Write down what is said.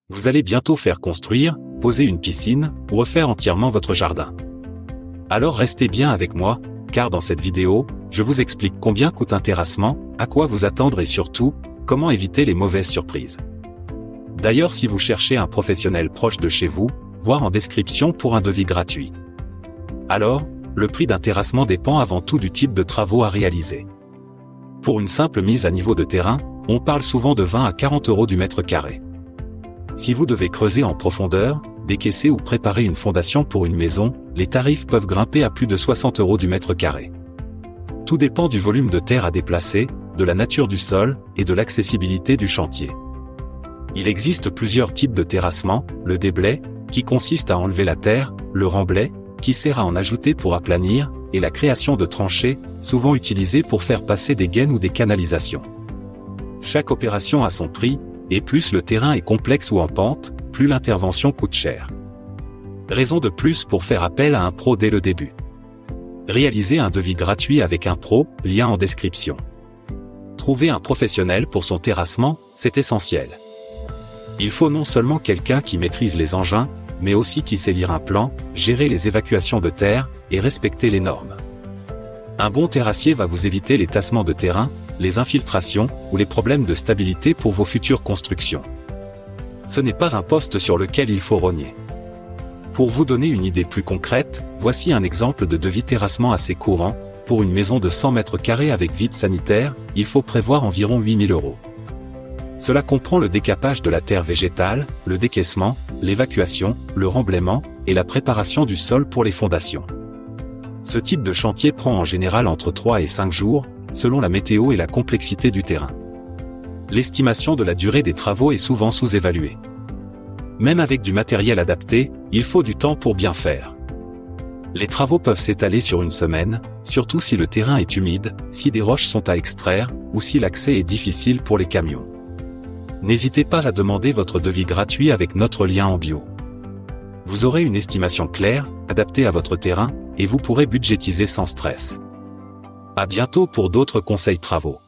Vous allez bientôt faire construire, poser une piscine, ou refaire entièrement votre jardin. Alors restez bien avec moi, car dans cette vidéo, je vous explique combien coûte un terrassement, à quoi vous attendre et surtout, comment éviter les mauvaises surprises. D'ailleurs, si vous cherchez un professionnel proche de chez vous, voir en description pour un devis gratuit. Alors, le prix d'un terrassement dépend avant tout du type de travaux à réaliser. Pour une simple mise à niveau de terrain, on parle souvent de 20 à 40 € du mètre carré. Si vous devez creuser en profondeur, décaisser ou préparer une fondation pour une maison, les tarifs peuvent grimper à plus de 60 € du mètre carré. Tout dépend du volume de terre à déplacer, de la nature du sol et de l'accessibilité du chantier. Il existe plusieurs types de terrassement, le déblai, qui consiste à enlever la terre, le remblai, qui sert à en ajouter pour aplanir, et la création de tranchées, souvent utilisées pour faire passer des gaines ou des canalisations. Chaque opération a son prix, et plus le terrain est complexe ou en pente, plus l'intervention coûte cher. Raison de plus pour faire appel à un pro dès le début. Réalisez un devis gratuit avec un pro, lien en description. Trouver un professionnel pour son terrassement, c'est essentiel. Il faut non seulement quelqu'un qui maîtrise les engins, mais aussi qui sait lire un plan, gérer les évacuations de terre, et respecter les normes. Un bon terrassier va vous éviter les tassements de terrain, les infiltrations, ou les problèmes de stabilité pour vos futures constructions. Ce n'est pas un poste sur lequel il faut rogner. Pour vous donner une idée plus concrète, voici un exemple de devis terrassement assez courant. Pour une maison de 100 mètres carrés avec vide sanitaire, il faut prévoir environ 8 000 €. Cela comprend le décapage de la terre végétale, le décaissement, l'évacuation, le remblaiement, et la préparation du sol pour les fondations. Ce type de chantier prend en général entre 3 et 5 jours, selon la météo et la complexité du terrain. L'estimation de la durée des travaux est souvent sous-évaluée. Même avec du matériel adapté, il faut du temps pour bien faire. Les travaux peuvent s'étaler sur une semaine, surtout si le terrain est humide, si des roches sont à extraire, ou si l'accès est difficile pour les camions. N'hésitez pas à demander votre devis gratuit avec notre lien en bio. Vous aurez une estimation claire, adaptée à votre terrain, et vous pourrez budgétiser sans stress. À bientôt pour d'autres conseils travaux.